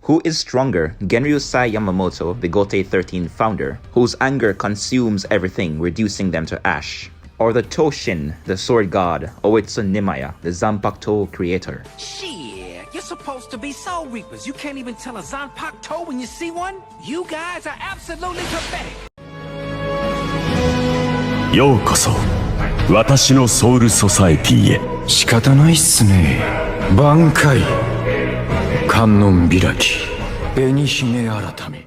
Who is stronger, Genryusai Yamamoto, the Gotei 13 founder, whose anger consumes everything, reducing them to ash, or the Toshin, the sword god, Oetsu Nimaiya, the Zanpakutō creator? Shit, you're supposed to be soul reapers. You can't even tell a Zanpakutō when you see one? You guys are absolutely pathetic. ようこそ私のソウルソサエティへ。仕方ないっすね。挽回、観音開き、紅姫改め。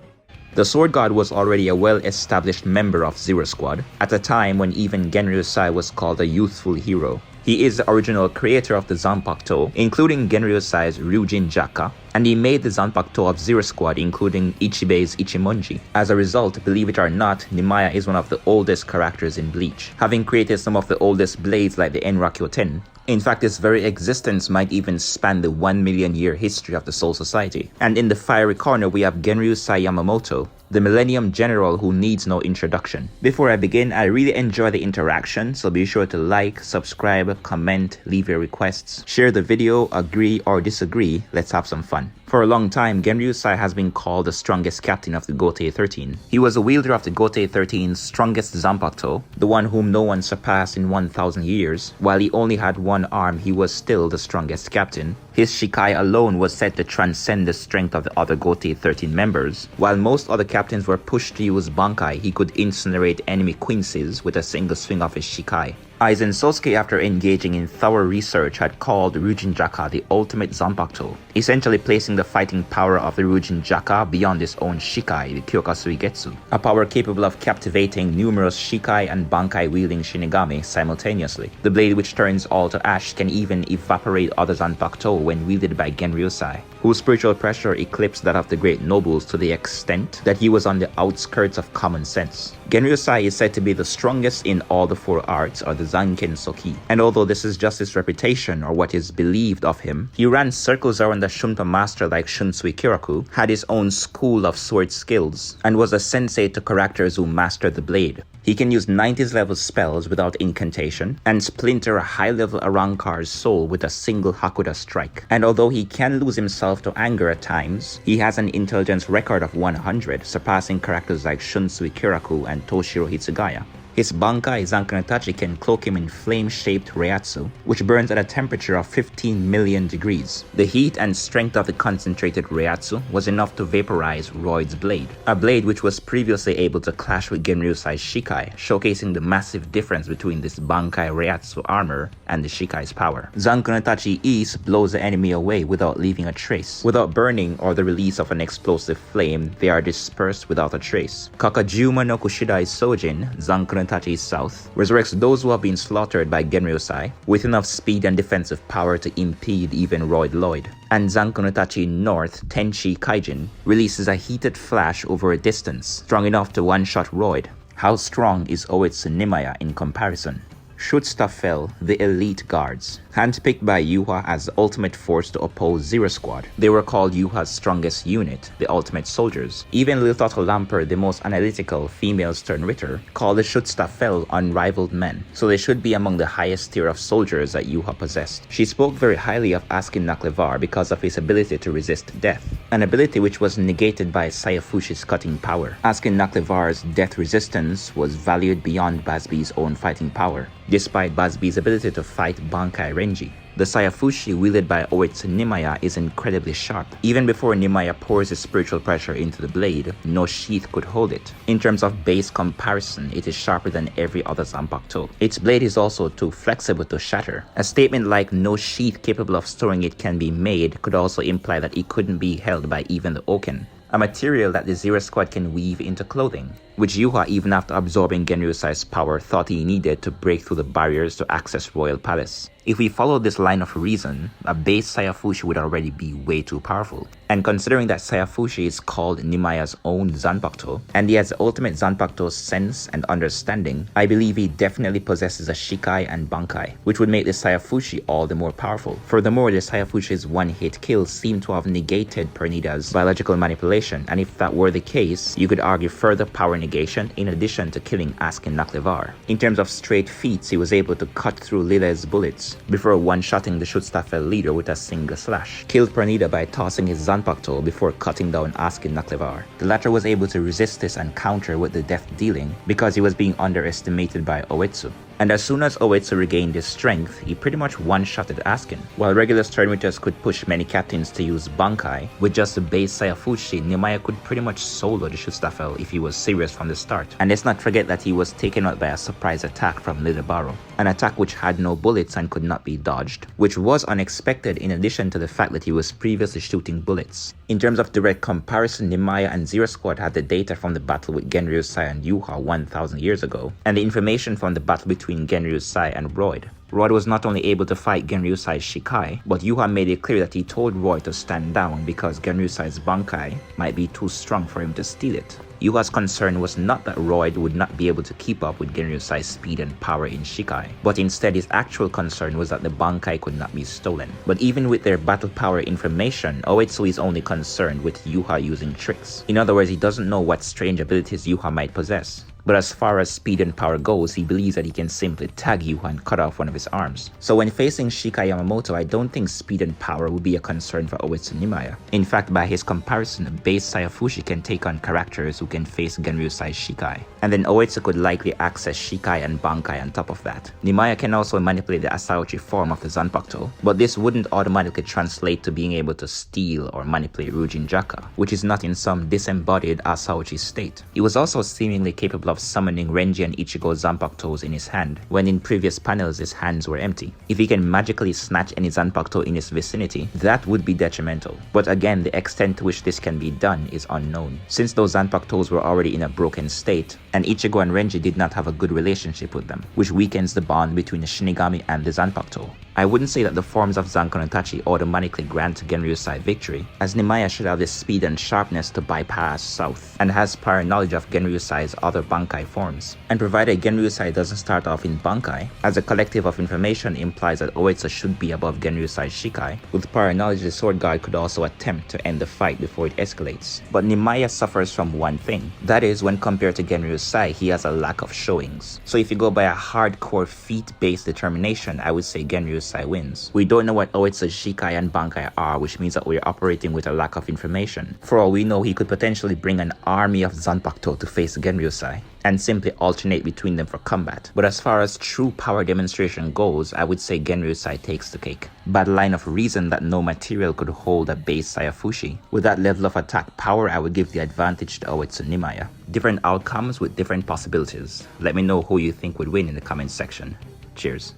The Sword God was already a well-established member of Zero Squad, at a time when even Genryusai was called a youthful hero. He is the original creator of the Zanpakutō, including Genryusai's Ryujin Jaka, and he made the Zanpakutō of Zero Squad, including Ichibei's Ichimonji. As a result, believe it or not, Nimaiya is one of the oldest characters in Bleach, having created some of the oldest blades like the Enrakyoten. In fact, its very existence might even span the 1 million year history of the Soul Society. And in the fiery corner, we have Genryusai Yamamoto, the Millennium General who needs no introduction. Before I begin, I really enjoy the interaction, so be sure to like, subscribe, comment, leave your requests, share the video, agree or disagree. Let's have some fun. For a long time, Genryusai has been called the strongest captain of the Gotei 13. He was a wielder of the Gotei 13's strongest Zanpakutō, the one whom no one surpassed in 1,000 years. While he only had one arm, he was still the strongest captain. His Shikai alone was said to transcend the strength of the other Gotei 13 members. While most other captains were pushed to use Bankai, he could incinerate enemy quinces with a single swing of his Shikai. Aizen Sosuke, after engaging in thorough research, had called Ryujin Jaka the ultimate Zanpakutō, essentially placing the fighting power of the Ryujin Jaka beyond its own Shikai, the Kyokasui Getsu, a power capable of captivating numerous Shikai and Bankai wielding Shinigami simultaneously. The blade which turns all to ash can even evaporate other Zanpakutō when wielded by Genryusai, whose spiritual pressure eclipsed that of the great nobles to the extent that he was on the outskirts of common sense. Genryusai is said to be the strongest in all the 4 arts, or the Zanken Soki, and although this is just his reputation or what is believed of him, he ran circles around the Shunpa master like Shunsui Kiraku, had his own school of sword skills, and was a sensei to characters who mastered the blade. He can use 90s level spells without incantation, and splinter a high level Arrancar's soul with a single Hakuda strike. And although he can lose himself to anger at times, he has an intelligence record of 100, surpassing characters like Shunsui Kiraku and Toshiro Hitsugaya. His Bankai Zankunatachi can cloak him in flame-shaped Reiatsu, which burns at a temperature of 15 million degrees. The heat and strength of the concentrated Reiatsu was enough to vaporize Royd's blade, a blade which was previously able to clash with Genryusai's Shikai, showcasing the massive difference between this Bankai Reiatsu armor and the Shikai's power. Zankunatachi East blows the enemy away without leaving a trace. Without burning or the release of an explosive flame, they are dispersed without a trace. Kakajuma no Kushidai Sojin, Zankunatachi South, resurrects those who have been slaughtered by Genryusai with enough speed and defensive power to impede even Royd Lloyd. And Zankunatachi North, Tenchi Kaijin, releases a heated flash over a distance, strong enough to one-shot Royd. How strong is Oetsu Nimaiya in comparison? Schutzstaffel, the elite guards, handpicked by Yuha as the ultimate force to oppose Zero Squad. They were called Yuha's strongest unit, the ultimate soldiers. Even Lil Totto Lamper, the most analytical female Sternritter, called the Schutzstaffel unrivaled men, so they should be among the highest tier of soldiers that Yuha possessed. She spoke very highly of Askin Naklevar because of his ability to resist death, an ability which was negated by Sayafushi's cutting power. Askin Naklevar's death resistance was valued beyond Basbi's own fighting power, despite Basbi's ability to fight Bankai Renji. The Sayafushi wielded by Oetsu Nimaiya is incredibly sharp. Even before Nimaiya pours his spiritual pressure into the blade, no sheath could hold it. In terms of base comparison, it is sharper than every other Zanpakutō. Its blade is also too flexible to shatter. A statement like no sheath capable of storing it can be made could also imply that it couldn't be held by even the Oken, a material that the Zero Squad can weave into clothing, which Yuha, even after absorbing Genryusai's power, thought he needed to break through the barriers to access Royal Palace. If we follow this line of reason, a base Sayafushi would already be way too powerful. And considering that Sayafushi is called Nimaiya's own Zanpakutō, and he has the ultimate Zanpakutō sense and understanding, I believe he definitely possesses a Shikai and Bankai, which would make the Sayafushi all the more powerful. Furthermore, the Sayafushi's one-hit kill seemed to have negated Pernida's biological manipulation, and if that were the case, you could argue further power negation negation in addition to killing Askin Naklevar. In terms of straight feats, he was able to cut through Lille's bullets before one-shotting the Schutzstaffel leader with a single slash, killed Pernida by tossing his Zanpakutō before cutting down Askin Naklevar. The latter was able to resist this and counter with the death dealing because he was being underestimated by Oetsu. And as soon as Oetsu regained his strength, he pretty much one-shotted Askin. While regular Sternritters could push many captains to use Bankai, with just the base Saifushi, Nimaiya could pretty much solo the Schutzstaffel if he was serious from the start. And let's not forget that he was taken out by a surprise attack from Lillebaro, an attack which had no bullets and could not be dodged, which was unexpected in addition to the fact that he was previously shooting bullets. In terms of direct comparison, Nimaiya and Zero Squad had the data from the battle with Genryusai and Yuha 1000 years ago, and the information from the battle between Genryusai and Royd. Royd was not only able to fight Genryusai's Shikai, but Yuha made it clear that he told Royd to stand down because Genryusai's Bankai might be too strong for him to steal it. Yuha's concern was not that Royd would not be able to keep up with Genryusai's speed and power in Shikai, but instead his actual concern was that the Bankai could not be stolen. But even with their battle power information, Oetsu is only concerned with Yuha using tricks. In other words, he doesn't know what strange abilities Yuha might possess. But as far as speed and power goes, he believes that he can simply tag Yuha and cut off one of his arms. So when facing Shikai Yamamoto, I don't think speed and power will be a concern for Oetsu Nimaiya. In fact, by his comparison, base Saifushi can take on characters who can face Genryusai's Shikai. And then Oetsu could likely access Shikai and Bankai on top of that. Nimaiya can also manipulate the Asaochi form of the Zanpakutō, but this wouldn't automatically translate to being able to steal or manipulate Ryujin Jaka, which is not in some disembodied Asaochi state. He was also seemingly capable of summoning Renji and Ichigo Zanpakutōs in his hand, when in previous panels his hands were empty. If he can magically snatch any Zanpakutō in his vicinity, that would be detrimental. But again, the extent to which this can be done is unknown, since those Zanpakutōs were already in a broken state, and Ichigo and Renji did not have a good relationship with them, which weakens the bond between the Shinigami and the Zanpakutō. I wouldn't say that the forms of Zanko no Tachi automatically grant Genryusai victory, as Nimaiya should have the speed and sharpness to bypass South, and has prior knowledge of Genryusai's other Bankai forms. And provided Genryusai doesn't start off in Bankai, as a collective of information implies that Oetsu should be above Genryusai's Shikai, with prior knowledge the Sword God could also attempt to end the fight before it escalates. But Nimaiya suffers from one thing, that is, when compared to Genryusai, he has a lack of showings. So if you go by a hardcore feat-based determination, I would say Genryusai wins. We don't know what Oetsu's Shikai and Bankai are, which means that we're operating with a lack of information. For all we know, he could potentially bring an army of Zanpakutō to face Genryusai, and simply alternate between them for combat. But as far as true power demonstration goes, I would say Genryusai takes the cake. By the line of reason that no material could hold a base Saifushi, with that level of attack power, I would give the advantage to Oetsu Nimaiya. Different outcomes with different possibilities. Let me know who you think would win in the comment section. Cheers.